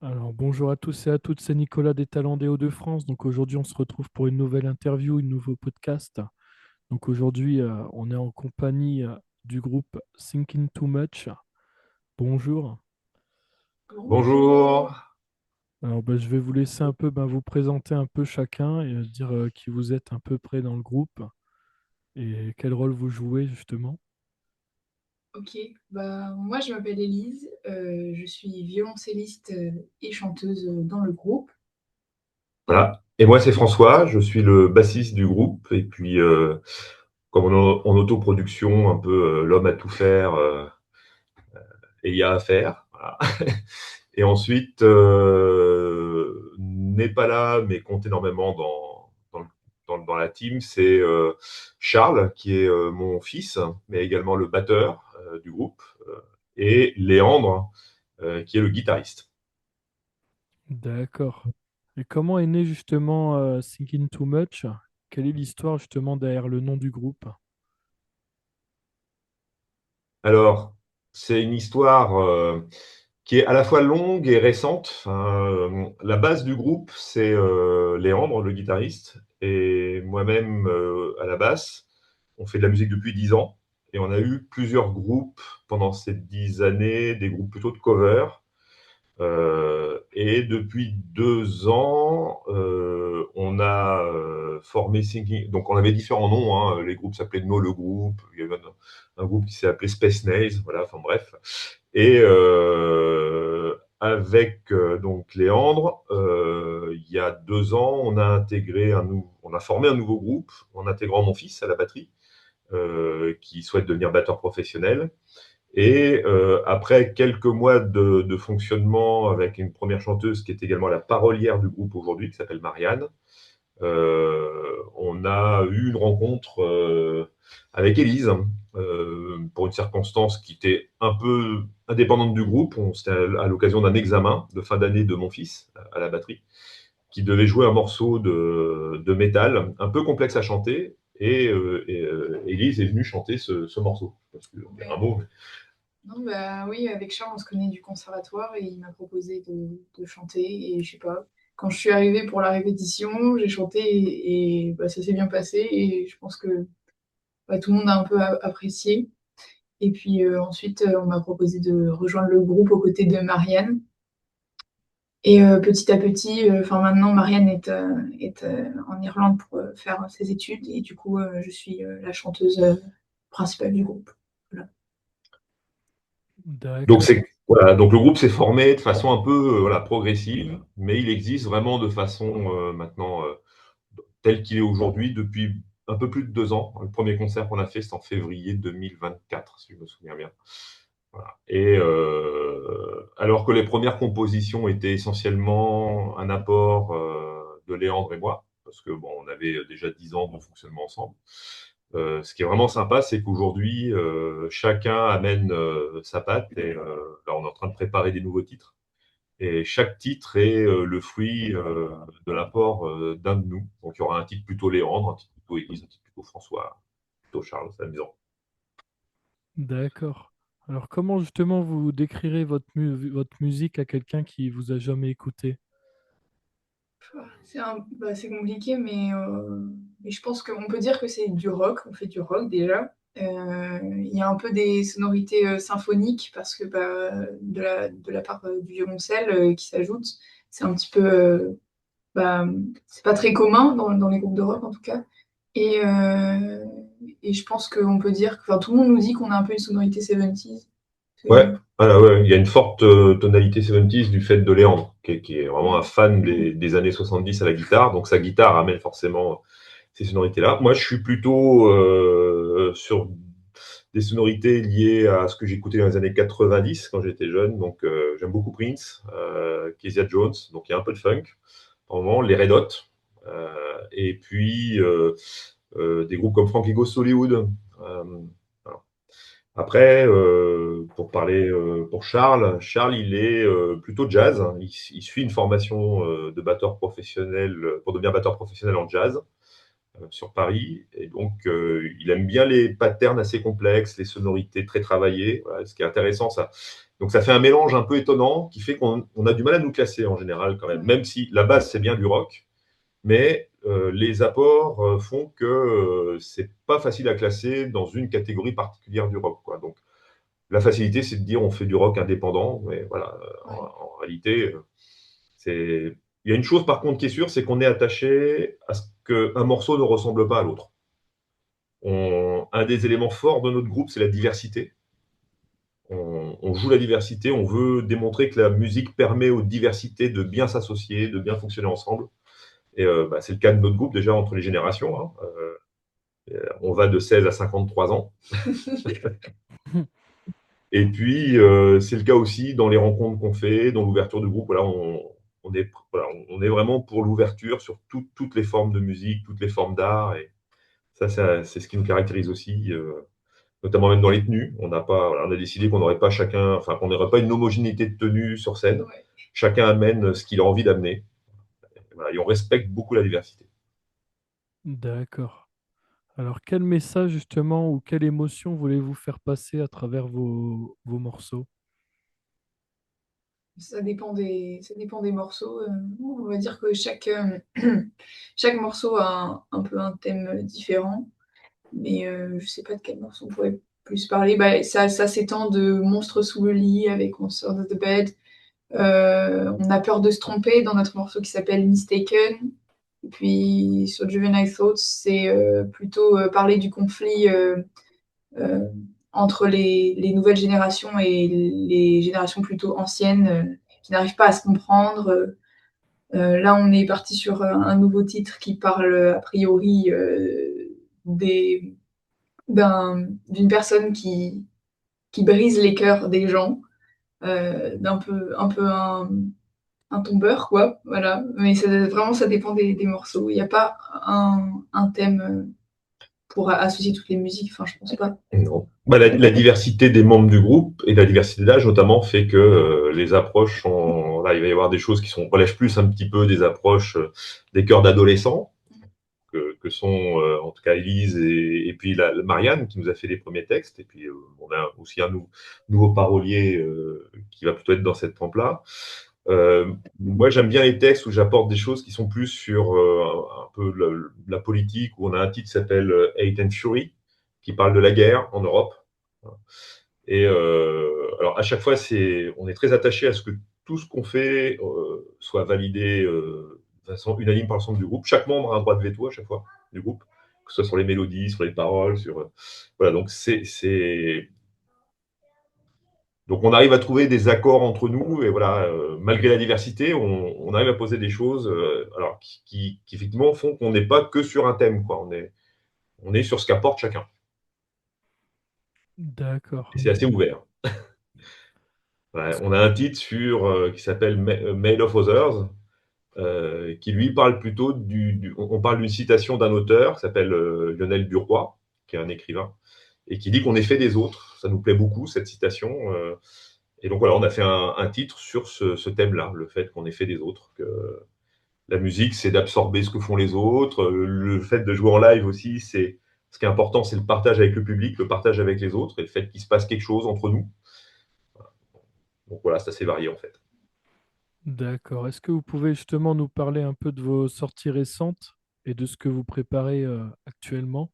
Alors bonjour à tous et à toutes, c'est Nicolas des Talents des Hauts-de-France. Donc aujourd'hui on se retrouve pour une nouvelle interview, une nouveau podcast. Donc aujourd'hui on est en compagnie du groupe Thinking Too Much. Bonjour. Bonjour. Alors je vais vous laisser un peu vous présenter un peu chacun et dire qui vous êtes un peu près dans le groupe et quel rôle vous jouez justement. Ok, bah, moi je m'appelle Élise, je suis violoncelliste et chanteuse dans le groupe. Voilà. Et moi, c'est François, je suis le bassiste du groupe. Et puis, comme en autoproduction, un peu l'homme à tout faire et il y a à faire. Voilà. Et ensuite, n'est pas là, mais compte énormément dans la team, c'est Charles, qui est mon fils, mais également le batteur du groupe, et Léandre, qui est le guitariste. D'accord. Et comment est né justement Thinking Too Much? Quelle est l'histoire justement derrière le nom du groupe? Alors, c'est une histoire qui est à la fois longue et récente. Enfin, la base du groupe, c'est Léandre, le guitariste, et moi-même à la basse. On fait de la musique depuis 10 ans et on a eu plusieurs groupes pendant ces 10 années, des groupes plutôt de cover. Et depuis 2 ans, on a formé Thinking. Donc, on avait différents noms, hein. Les groupes s'appelaient No le groupe. Il y avait un groupe qui s'appelait Space Naze. Voilà, enfin bref. Et avec donc Léandre, il y a 2 ans, on a formé un nouveau groupe en intégrant mon fils à la batterie, qui souhaite devenir batteur professionnel. Et après quelques mois de fonctionnement avec une première chanteuse qui est également la parolière du groupe aujourd'hui, qui s'appelle Marianne, on a eu une rencontre avec Élise pour une circonstance qui était un peu indépendante du groupe. C'était à l'occasion d'un examen de fin d'année de mon fils à la batterie, qui devait jouer un morceau de métal un peu complexe à chanter. Et Élise est venue chanter ce morceau. Parce que on dirait un Ouais. mot. Non, bah oui, avec Charles on se connaît du conservatoire et il m'a proposé de chanter et je sais pas. Quand je suis arrivée pour la répétition, j'ai chanté bah, ça s'est bien passé et je pense que bah, tout le monde a un peu apprécié. Et puis ensuite, on m'a proposé de rejoindre le groupe aux côtés de Marianne. Et petit à petit, enfin maintenant, Marianne est en Irlande pour faire ses études et du coup, je suis la chanteuse principale du groupe. Voilà. Donc D'accord. c'est voilà, donc le groupe s'est formé de façon un peu voilà, progressive, mais il existe vraiment de façon maintenant tel qu'il est aujourd'hui depuis un peu plus de 2 ans. Le premier concert qu'on a fait, c'était en février 2024, si je me souviens bien. Voilà. Et alors que les premières compositions étaient essentiellement un apport de Léandre et moi, parce que bon, on avait déjà 10 ans de fonctionnement ensemble. Ce qui est vraiment sympa, c'est qu'aujourd'hui, chacun amène sa patte et là, on est en train de préparer des nouveaux titres. Et chaque titre est le fruit de l'apport d'un de nous. Donc, il y aura un titre plutôt Léandre, un titre plutôt Élise, un titre plutôt François, plutôt Charles, c'est amusant. D'accord. Alors, comment justement vous décrirez votre musique à quelqu'un qui vous a jamais écouté? Bah, c'est compliqué, mais je pense qu'on peut dire que c'est du rock. On fait du rock déjà. Il y a un peu des sonorités symphoniques parce que bah, de la part du violoncelle qui s'ajoute, c'est un petit peu, bah, c'est pas très commun dans les groupes de rock en tout cas. Et, euh, et je pense qu'on peut dire que, enfin, tout le monde nous dit qu'on a un peu une sonorité 70s. Ouais, voilà, ouais, il y a une forte tonalité 70s du fait de Léandre, qui est vraiment un fan des années 70 à la guitare. Donc, sa guitare amène forcément ces sonorités-là. Moi, je suis plutôt sur des sonorités liées à ce que j'écoutais dans les années 90 quand j'étais jeune. Donc, j'aime beaucoup Prince, Kezia Jones. Donc, il y a un peu de funk. Par moment, les Red Hot. Et puis, des groupes comme Frankie Goes to Hollywood. Voilà. Après, pour parler pour Charles, Charles, il est plutôt jazz. Il suit une formation de batteur professionnel pour devenir batteur professionnel en jazz sur Paris. Et donc, il aime bien les patterns assez complexes, les sonorités très travaillées. Voilà, ce qui est intéressant, ça, Donc ça fait un mélange un peu étonnant qui fait qu'on a du mal à nous classer en général quand même, Ouais. même si la base c'est bien du rock, mais les apports font que c'est pas facile à classer dans une catégorie particulière du rock, quoi. Donc la facilité c'est de dire on fait du rock indépendant, mais voilà, Ouais. en réalité c'est. Il y a une chose par contre qui est sûre, c'est qu'on est attaché à ce qu'un morceau ne ressemble pas à l'autre. Un des éléments forts de notre groupe, c'est la diversité. On joue la diversité, on veut démontrer que la musique permet aux diversités de bien s'associer, de bien fonctionner ensemble. Et bah, c'est le cas de notre groupe déjà entre les générations, hein. On va de 16 à 53 ans. Et puis, c'est le cas aussi dans les rencontres qu'on fait, dans l'ouverture du groupe. Voilà, voilà, on est vraiment pour l'ouverture sur toutes les formes de musique, toutes les formes d'art. Et c'est ce qui nous caractérise aussi. Notamment même dans les tenues. On n'a pas, voilà, on a décidé qu'on n'aurait pas chacun, enfin qu'on n'aurait pas une homogénéité de tenue sur scène. Ouais. Chacun amène ce qu'il a envie d'amener. Voilà, et on respecte beaucoup la diversité. D'accord. Alors, quel message justement ou quelle émotion voulez-vous faire passer à travers vos morceaux? Ça dépend des morceaux. On va dire que chaque morceau a un peu un thème différent. Mais je sais pas de quel morceau on pourrait plus parler. Bah, ça s'étend de Monstres sous le lit avec Monster of the Bed. On a peur de se tromper dans notre morceau qui s'appelle Mistaken. Et puis sur Juvenile Thoughts, c'est plutôt parler du conflit euh, entre les nouvelles générations et les générations plutôt anciennes qui n'arrivent pas à se comprendre. Là, on est parti sur un nouveau titre qui parle a priori d'une personne qui brise les cœurs des gens, un peu un tombeur, quoi. Voilà. Mais vraiment, ça dépend des morceaux. Il n'y a pas un thème pour associer toutes les musiques. Enfin, je pense pas. Non. Bah, la diversité des membres du groupe et la diversité d'âge notamment fait que les approches sont. Là, il va y avoir des choses qui relèvent plus un petit peu des approches des chœurs d'adolescents que sont en tout cas Élise et puis Marianne qui nous a fait les premiers textes. Et puis on a aussi un nouveau parolier qui va plutôt être dans cette trempe-là. Moi, j'aime bien les textes où j'apporte des choses qui sont plus sur un peu la politique, où on a un titre qui s'appelle Hate and Fury, qui parle de la guerre en Europe. Et alors, à chaque fois, on est très attaché à ce que tout ce qu'on fait soit validé de façon unanime par l'ensemble du groupe. Chaque membre a un droit de veto à chaque fois du groupe, que ce soit sur les mélodies, sur les paroles, voilà, donc donc on arrive à trouver des accords entre nous et voilà, malgré la diversité, on arrive à poser des choses alors qui effectivement font qu'on n'est pas que sur un thème, quoi. On est sur ce qu'apporte chacun. D'accord. Et c'est assez ouvert. Ouais, on a un titre qui s'appelle Mail of Others, qui lui parle plutôt on parle d'une citation d'un auteur qui s'appelle Lionel Burois, qui est un écrivain, et qui dit qu'on est fait des autres. Ça nous plaît beaucoup, cette citation. Et donc voilà, on a fait un titre sur ce thème-là, le fait qu'on est fait des autres, que la musique, c'est d'absorber ce que font les autres. Le fait de jouer en live aussi, ce qui est important, c'est le partage avec le public, le partage avec les autres, et le fait qu'il se passe quelque chose entre nous. Donc voilà, c'est assez varié en fait. D'accord. Est-ce que vous pouvez justement nous parler un peu de vos sorties récentes et de ce que vous préparez actuellement?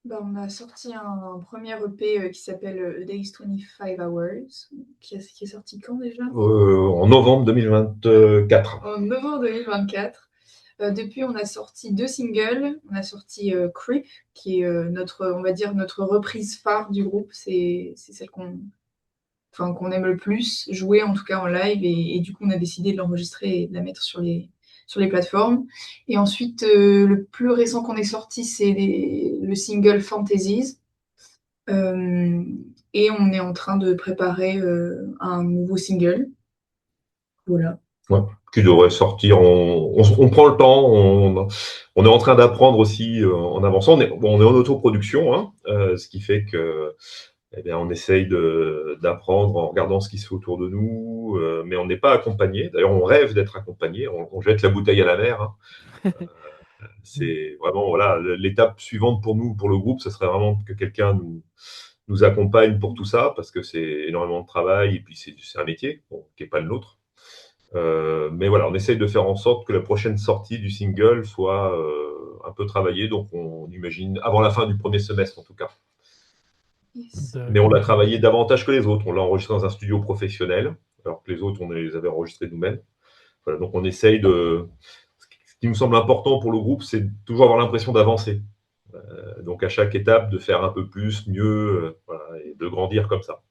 Bah, on a sorti un premier EP qui s'appelle A Day's 25 Hours, qui est sorti quand déjà? En novembre 2024. En novembre 2024. Depuis, on a sorti deux singles. On a sorti Creep, qui est on va dire, notre reprise phare du groupe. C'est celle qu'on aime le plus jouer, en tout cas en live. Et du coup, on a décidé de l'enregistrer et de la mettre sur les plateformes. Et ensuite, le plus récent qu'on ait sorti, c'est le single Fantasies. Euh, et on est en train de préparer un nouveau single. Voilà. Ouais, qui devrait sortir. On prend le temps. On est en train d'apprendre aussi en avançant. On est en autoproduction, hein, ce qui fait que eh bien, on essaye d'apprendre en regardant ce qui se fait autour de nous, mais on n'est pas accompagné. D'ailleurs, on rêve d'être accompagné. On jette la bouteille à la mer, hein. C'est vraiment voilà l'étape suivante pour nous, pour le groupe, ce serait vraiment que quelqu'un nous accompagnent pour tout ça, parce que c'est énormément de travail, et puis c'est un métier, bon, qui n'est pas le nôtre. Mais voilà, on essaye de faire en sorte que la prochaine sortie du single soit un peu travaillée, donc on imagine avant la fin du premier semestre en tout cas. Yes. Mais on l'a D'accord. travaillé davantage que les autres. On l'a enregistré dans un studio professionnel, alors que les autres, on les avait enregistrés nous-mêmes. Voilà, donc on essaye de. Ce qui nous semble important pour le groupe, c'est toujours avoir l'impression d'avancer. Donc à chaque étape, de faire un peu plus, mieux, voilà, et de grandir comme ça.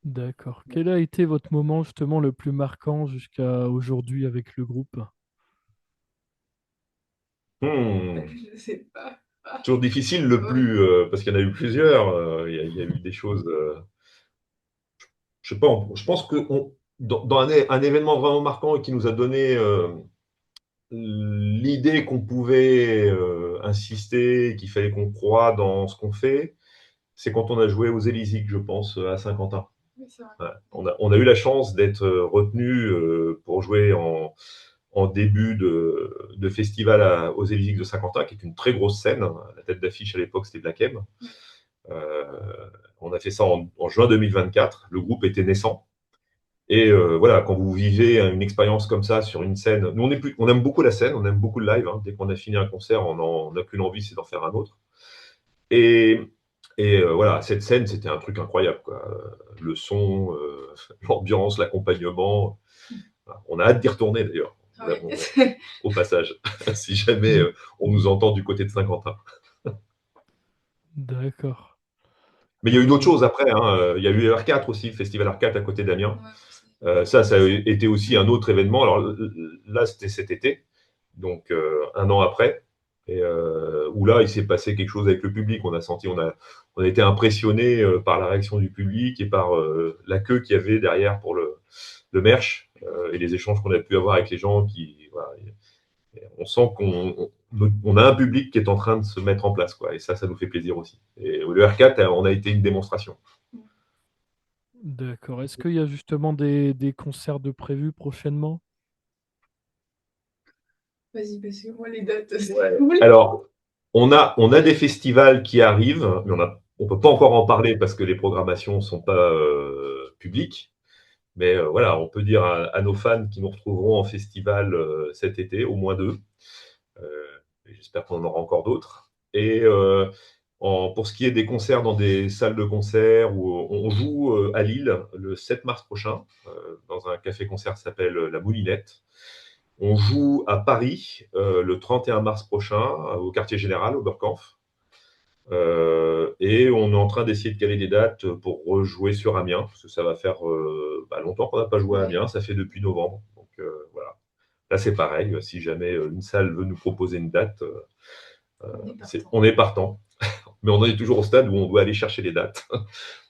D'accord. Quel a été votre moment justement le plus marquant jusqu'à aujourd'hui avec le groupe? Hmm. Je sais pas. Ah, Toujours difficile le ouais. plus, parce qu'il y en a eu plusieurs. Il y a eu des choses. Je sais pas. Je pense que dans un événement vraiment marquant et qui nous a donné l'idée qu'on pouvait insister, qu'il fallait qu'on croie dans ce qu'on fait, c'est quand on a joué aux Élysées, je pense, à Saint-Quentin. Oui, c'est vrai. Ouais. On a eu la chance d'être retenu pour jouer en début de festival aux Élysées de Saint-Quentin, qui est une très grosse scène. La tête d'affiche à l'époque, c'était Black M. Ouais. Euh, on a fait ça en juin 2024. Le groupe était naissant. Et voilà, quand vous vivez une expérience comme ça sur une scène, nous on aime beaucoup la scène, on aime beaucoup le live. Hein. Dès qu'on a fini un concert, on n'a qu'une envie, c'est d'en faire un autre. Et, voilà, cette scène, c'était un truc incroyable, quoi. Le son, l'ambiance, l'accompagnement. Voilà. On a hâte d'y retourner d'ailleurs, Ah oui. au passage, si jamais Mm. on nous entend du côté de Saint-Quentin. D'accord. Mais il y a eu d'autres choses après. Hein. Il y a eu R4 aussi, le Festival R4 à côté d'Amiens. Ouais, aussi. Ça a été aussi un autre événement. Alors là, c'était cet été, donc un an après, et où là, il s'est passé quelque chose avec le public. On a été impressionné par la réaction du public et par la queue qu'il y avait derrière pour le merch et les échanges qu'on a pu avoir avec les gens. Voilà, on sent qu'on a un public qui est en train de se mettre en place, quoi. Et ça nous fait plaisir aussi. Et le R4, on a été une démonstration. D'accord. Est-ce qu'il y a justement des concerts de prévus prochainement? Vas-y, parce que moi, les dates, c'est Ouais. cool. Alors, on a des festivals qui arrivent, mais on peut pas encore en parler parce que les programmations sont pas publiques. Mais voilà, on peut dire à nos fans qui nous retrouveront en festival cet été, au moins deux. Euh, et j'espère qu'on en aura encore d'autres. Et pour ce qui est des concerts dans des salles de concert, où on joue à Lille le 7 mars prochain, dans un café-concert qui s'appelle La Moulinette. On joue à Paris le 31 mars prochain, au quartier général, au Burgkampf. Et on est en train d'essayer de caler des dates pour rejouer sur Amiens, parce que ça va faire longtemps qu'on n'a pas joué à Ouais, Amiens, ça fait depuis novembre. Donc voilà. Là, c'est pareil, si jamais une salle veut nous proposer une date, on est partant. on est partant. Mais on en est toujours au stade où on doit aller chercher les dates.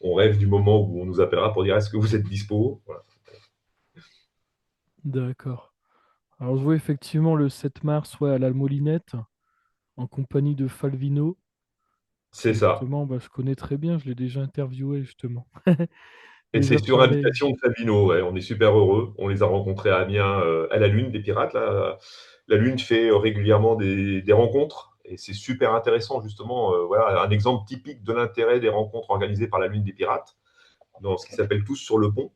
On rêve du moment où on nous appellera pour dire est-ce que vous êtes dispo. Voilà. D'accord. Alors, je vois effectivement le 7 mars, ouais, à la Molinette, en compagnie de Falvino, C'est que ça. justement, bah, je connais très bien, je l'ai déjà interviewé justement. Et c'est Déjà sur parlé. invitation de Fabino, ouais, on est super heureux. On les a rencontrés à Amiens, à la Lune des Pirates. Là. La Lune fait régulièrement des rencontres et c'est super intéressant justement. Voilà, un exemple typique de l'intérêt des rencontres organisées par la Lune des Pirates, dans ce qui s'appelle Tous sur le pont.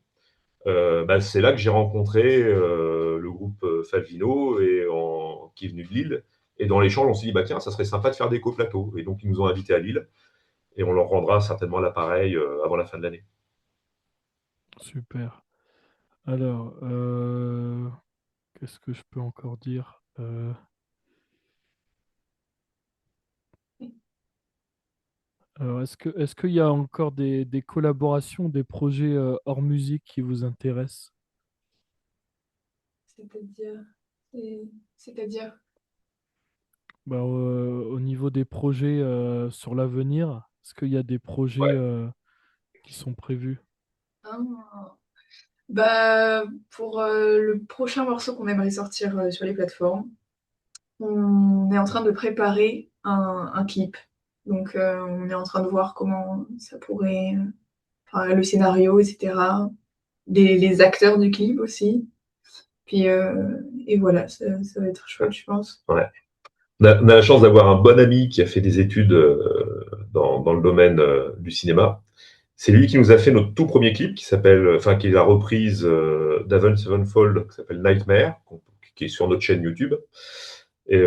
Bah, c'est là que j'ai rencontré le groupe Falvino qui est venu de Lille. Et dans l'échange, on s'est dit, bah, tiens, ça serait sympa de faire des coplateaux. Et donc, ils nous ont invités à Lille et on leur rendra certainement l'appareil avant la fin de l'année. Super. Alors, qu'est-ce que je peux encore dire? Alors, est-ce qu'il y a encore des collaborations, des projets hors musique qui vous intéressent? C'est-à-dire, c'est-à-dire, Bah, au niveau des projets sur l'avenir, est-ce qu'il y a des projets Ouais. qui sont prévus? hein, bah, pour le prochain morceau qu'on aimerait sortir sur les plateformes, on est en train de préparer un clip. Donc, on est en train de voir comment ça pourrait, enfin, le scénario, etc. Les acteurs du clip aussi. Puis, et voilà, ça va être chouette, je pense. Ouais. On a la chance d'avoir un bon ami qui a fait des études dans le domaine du cinéma. C'est lui qui nous a fait notre tout premier clip qui est la reprise d'Avenged Sevenfold, qui s'appelle Nightmare, qui est sur notre chaîne YouTube. Et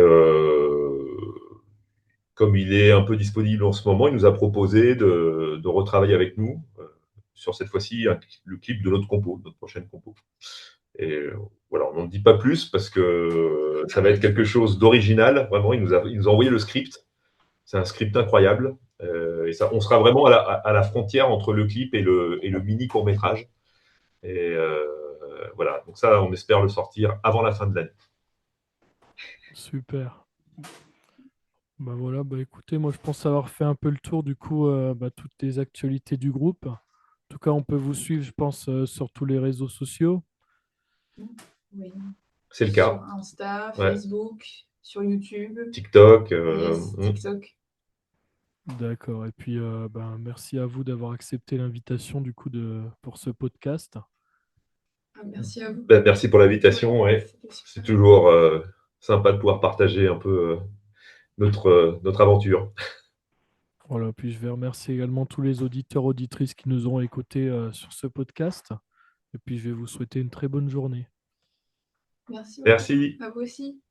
comme il est un peu disponible en ce moment, il nous a proposé de retravailler avec nous sur cette fois-ci le clip de notre compo, notre prochaine compo. Et voilà, on n'en dit pas plus parce que ça va être quelque chose d'original. Vraiment, il nous a envoyé le script. C'est un script incroyable. Et ça, on sera vraiment à la frontière entre le clip et le mini court-métrage. Et voilà, donc ça, on espère le sortir avant la fin de l'année. Super. Bah voilà, bah écoutez, moi je pense avoir fait un peu le tour du coup, toutes les actualités du groupe. En tout cas, on peut vous suivre, je pense, sur tous les réseaux sociaux. Oui. C'est le Sur cas. Insta, Ouais. Facebook, sur YouTube. TikTok. Yes, TikTok. D'accord. Et puis, merci à vous d'avoir accepté l'invitation du coup pour ce podcast. Ah, merci à vous. Ben, merci pour l'invitation. Ouais. C'est toujours sympa de pouvoir partager un peu notre aventure. Voilà, puis je vais remercier également tous les auditeurs, auditrices qui nous ont écoutés sur ce podcast. Et puis, je vais vous souhaiter une très bonne journée. Merci beaucoup. Merci. À vous aussi.